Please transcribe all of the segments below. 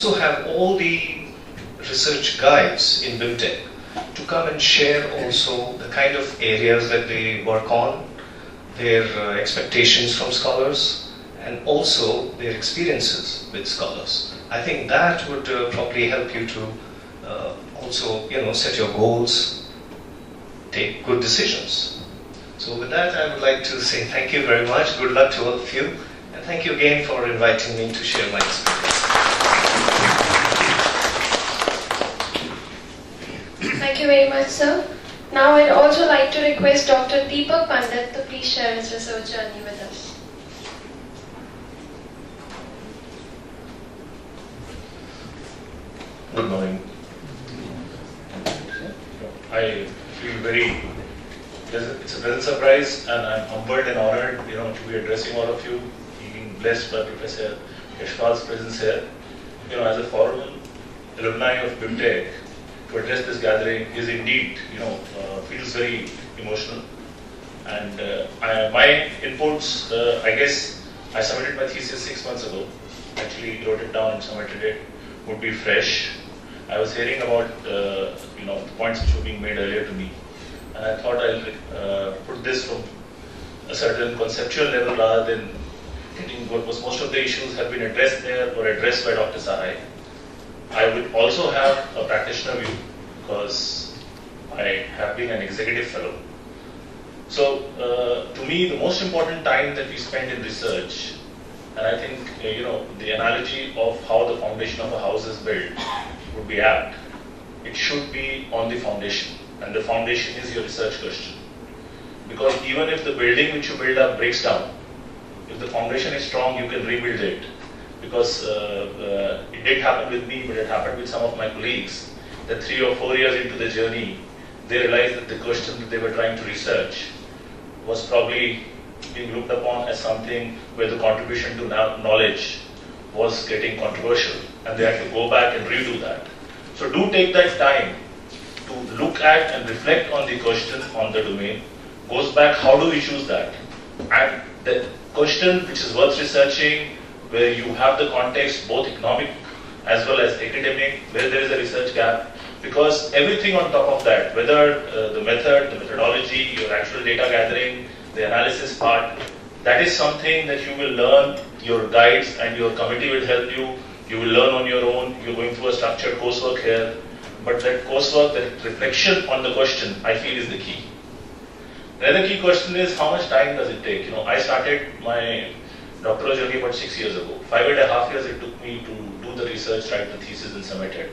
also have all the research guides in BIMTech to come and share also the kind of areas that they work on, their expectations from scholars, and also their experiences with scholars. I think that would probably help you to also, set your goals, take good decisions. So with that, I would like to say thank you very much. Good luck to all of you, and thank you again for inviting me to share my experience. Thank you very much, sir. Now I'd also like to request Dr. Deepak Pandit to please share his research journey with us. Good morning. I feel it's a pleasant surprise, and I'm humbled and honored, to be addressing all of you, being blessed by Professor Yashpal's presence here. As a former alumni of BIMTech, to address this gathering is indeed, feels very emotional. And my inputs, I guess I submitted my thesis 6 months ago. Actually wrote it down and submitted it, would be fresh. I was hearing about, the points which were being made earlier to me. And I thought I'll put this from a certain conceptual level rather than getting what was most of the issues have been addressed there or addressed by Dr. Sahai. I would also have a practitioner view because I have been an executive fellow. So to me, the most important time that we spend in research, and I think the analogy of how the foundation of a house is built would be apt. It should be on the foundation, and the foundation is your research question. Because even if the building which you build up breaks down, if the foundation is strong, you can rebuild it. Because it did happen with me, but it happened with some of my colleagues, that 3 or 4 years into the journey, they realized that the question that they were trying to research was probably being looked upon as something where the contribution to knowledge was getting controversial, and they had to go back and redo that. So do take that time to look at and reflect on the question, on the domain. Goes back, how do we choose that? And the question which is worth researching, where you have the context, both economic as well as academic, where there is a research gap, because everything on top of that, whether the method, the methodology, your actual data gathering, the analysis part, that is something that you will learn, your guides and your committee will help you, you will learn on your own, you're going through a structured coursework here, but that coursework, that reflection on the question, I feel is the key. Another key question is, how much time does it take? I started my doctoral journey about 6 years ago. 5.5 years it took me to do the research, write the thesis and submit it.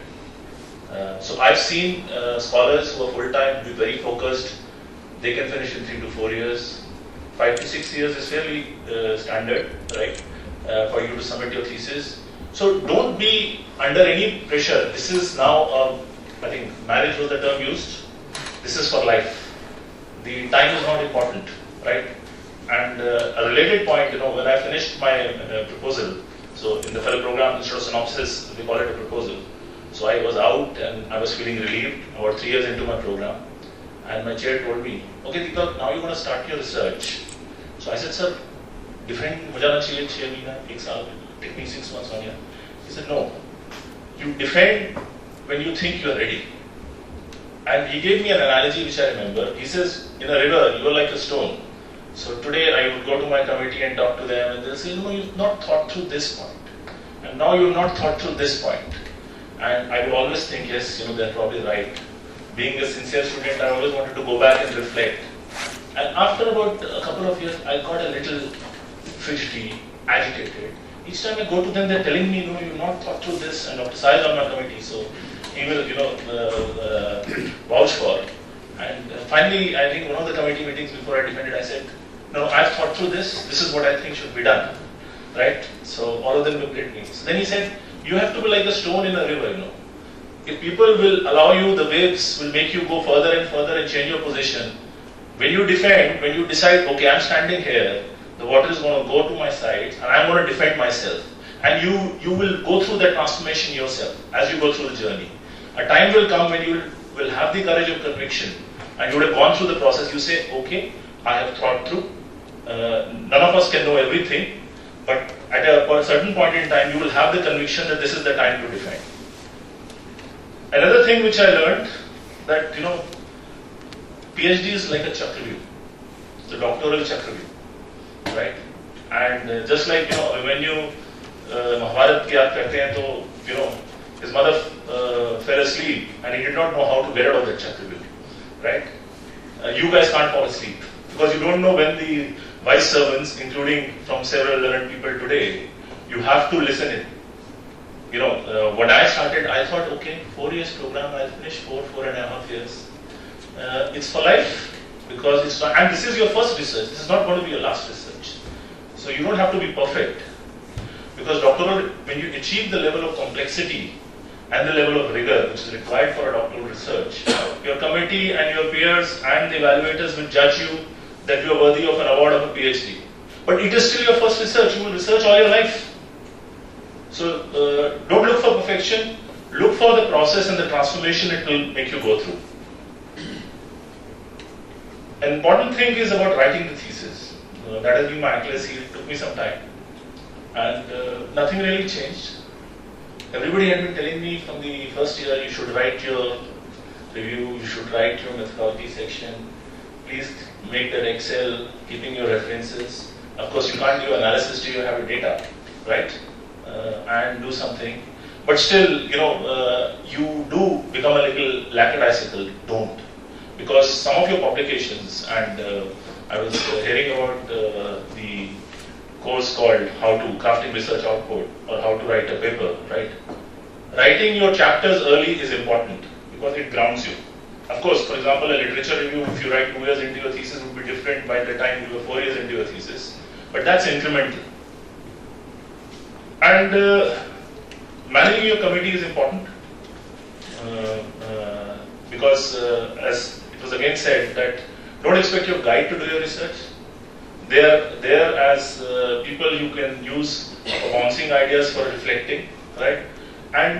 So I've seen scholars who are full-time, be very focused. They can finish in 3 to 4 years. 5 to 6 years is fairly standard, right, for you to submit your thesis. So don't be under any pressure. This is now, I think marriage was the term used. This is for life. The time is not important, right? And a related point, when I finished my proposal, so in the fellow program, instead of synopsis, we call it a proposal. So I was out and I was feeling relieved about 3 years into my program. And my chair told me, okay Deepak, now you're going to start your research. So I said, sir, defend ho jana chahiye 6 mahina, 1 saal, take me 6 months on here. He said, no, you defend when you think you are ready. And he gave me an analogy which I remember. He says, in a river, you are like a stone. So today I would go to my committee and talk to them, and they'll say, you've not thought through this point. And now you've not thought through this point. And I would always think, yes, they're probably right. Being a sincere student, I always wanted to go back and reflect. And after about a couple of years, I got a little fidgety, agitated. Each time I go to them, they're telling me, you've not thought through this, and Dr. Sai is on my committee, so he will, vouch for. And finally, I think one of the committee meetings before I defended, I said, no, I've thought through this. This is what I think should be done, right? So all of them looked at me. So then he said, you have to be like a stone in a river, If people will allow you, the waves will make you go further and further and change your position. When you defend, when you decide, okay, I'm standing here, the water is going to go to my sides, and I'm going to defend myself. And you will go through that transformation yourself as you go through the journey. A time will come when you will have the courage of conviction, and you would have gone through the process. You say, okay, I have thought through. None of us can know everything, But at a certain point in time, you will have the conviction that this is the time to define. Another thing which I learned, that PhD is like a chakravyuh, the doctoral chakravyuh, right? And just like when you Mahabharat ki aap karte hain, to his mother fell asleep and he did not know how to get out of that chakravyuh, right? You guys can't fall asleep because you don't know when the vice servants, including from several learned people today, you have to listen in. When I started, I thought, okay, 4 years program, I'll finish 4.5 years. It's for life because it's not, and this is your first research. This is not going to be your last research. So you don't have to be perfect because doctoral, when you achieve the level of complexity and the level of rigor which is required for a doctoral research, your committee and your peers and the evaluators will judge you that you are worthy of an award of a PhD. But it is still your first research. You will research all your life. So don't look for perfection. Look for the process and the transformation it will make you go through. An important thing is about writing the thesis. That has been my Achilles heel. It took me some time. And nothing really changed. Everybody had been telling me from the first year, you should write your review, you should write your methodology section. Please make that Excel, keeping your references. Of course, you can't do analysis till you have your data, right? And do something. But still, you do become a little lackadaisical. Don't. Because some of your publications, and I was hearing about the course called How to Crafting Research Output or How to Write a Paper, right? Writing your chapters early is important because it grounds you. Of course, for example, a literature review, if you write 2 years into your thesis, would be different by the time you were 4 years into your thesis. But that's incremental. And managing your committee is important because, as it was again said, that don't expect your guide to do your research. They are there as people you can use for bouncing ideas, for reflecting, right? And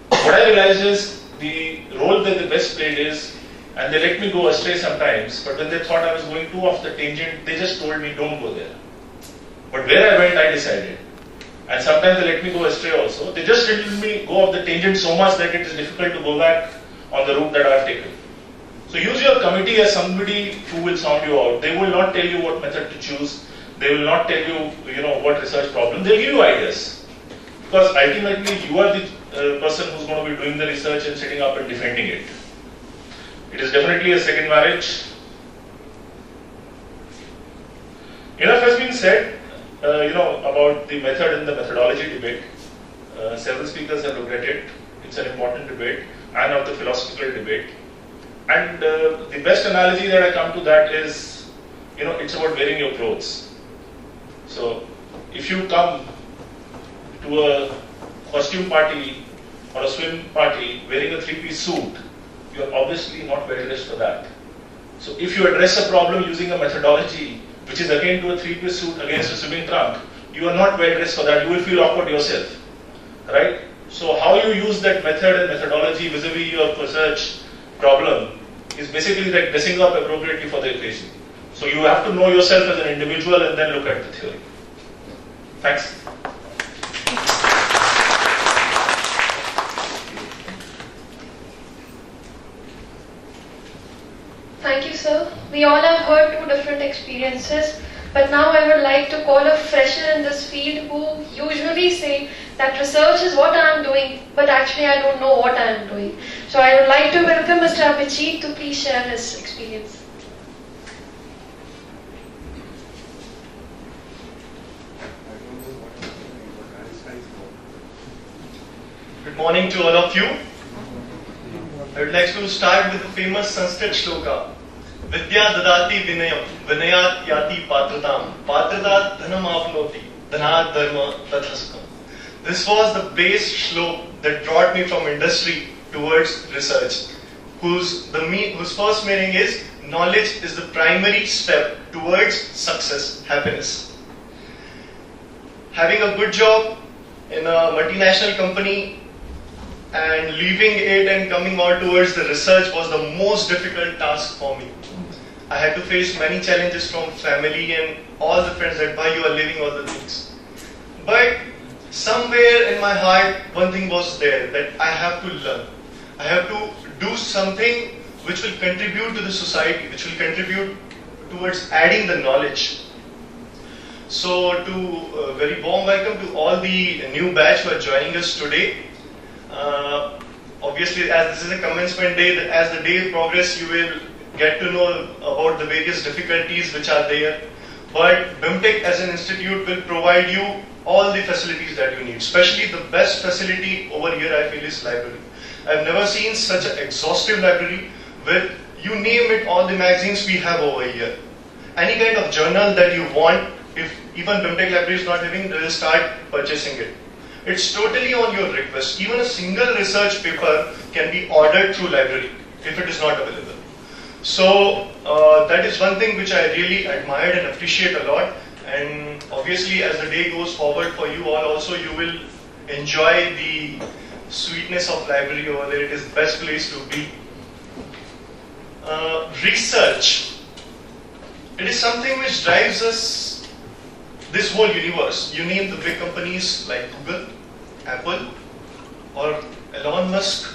what I realized is the role that the best played is, and they let me go astray sometimes, but when they thought I was going too off the tangent, they just told me, don't go there. But where I went, I decided. And sometimes they let me go astray also. They just let me go off the tangent so much that it is difficult to go back on the route that I have taken. So use your committee as somebody who will sound you out. They will not tell you what method to choose. They will not tell you, what research problem. They'll give you ideas. Because ultimately, you are the person who's going to be doing the research and sitting up and defending it. It is definitely a second marriage. Enough has been said, about the method and the methodology debate. Several speakers have looked at it. It's an important debate and of the philosophical debate. And the best analogy that I come to that is, it's about wearing your clothes. So, if you come to a costume party or a swim party wearing a 3-piece suit, you are obviously not well dressed for that. So, if you address a problem using a methodology which is akin to a 3-piece suit against a swimming trunk, you are not well dressed for that. You will feel awkward yourself, right? So, how you use that method and methodology vis-a-vis your research problem is basically like dressing up appropriately for the occasion. So you have to know yourself as an individual and then look at the theory. Thanks. Thank you, sir. We all have heard 2 different experiences, but now I would like to call a fresher in this field who usually say that research is what I am doing, but actually I don't know what I am doing. So I would like to welcome Mr. Abhijit to please share his experience. Good morning to all of you. I would like to start with the famous Sanskrit shloka. Vidya dadati vinayam, vinayat yati patratam, patratat dhanam apnoti, dhanat dharma tathasukam. This was the base shlok that brought me from industry towards research, whose first meaning is knowledge is the primary step towards success, happiness. Having a good job in a multinational company and leaving it and coming out towards the research was the most difficult task for me. I had to face many challenges from family and all the friends that why you are leaving all the things. But somewhere in my heart, one thing was there, that I have to learn. I have to do something which will contribute to the society, which will contribute towards adding the knowledge. So, very warm welcome to all the new batch who are joining us today. Obviously, as this is a commencement day, as the day progresses, you will get to know about the various difficulties which are there. But BIMTech as an institute will provide you all the facilities that you need. Especially the best facility over here, I feel, is library. I've never seen such an exhaustive library with, you name it, all the magazines we have over here. Any kind of journal that you want, if even BIMTech library is not having, they will start purchasing it. It's totally on your request. Even a single research paper can be ordered through library if it is not available. So that is one thing which I really admired and appreciate a lot. And obviously, as the day goes forward for you all, also you will enjoy the sweetness of library over there. It is the best place to be. Research. It is something which drives us, this whole universe. You name the big companies like Google, Apple, or Elon Musk,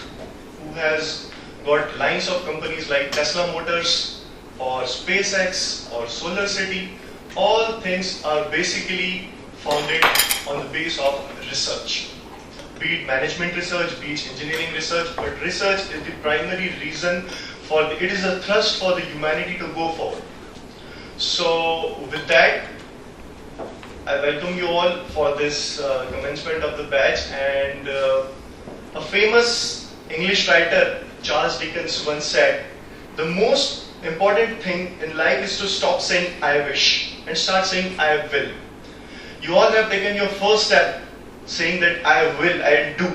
who has got lines of companies like Tesla Motors, or SpaceX, or Solar City. All things are basically founded on the base of research. Be it management research, be it engineering research, but research is the primary reason for it is a thrust for the humanity to go forward. So with that, I welcome you all for this commencement of the batch. And a famous English writer, Charles Dickens, once said, the most important thing in life is to stop saying I wish and start saying I will. You all have taken your first step saying that I will, I do.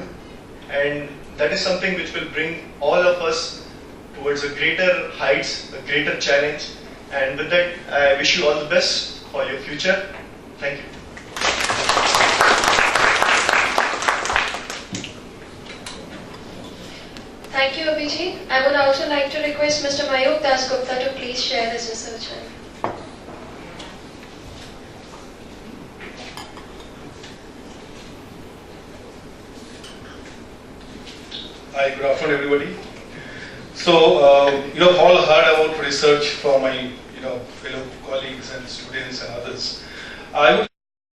And that is something which will bring all of us towards a greater heights, a greater challenge. And with that, I wish you all the best for your future. Thank you. Thank you, Abhijit. I would also like to request Mr. Mayuk Das Gupta to please share his research. Hi, good afternoon, everybody. So, you have all heard about research from my, fellow colleagues and students and others. I would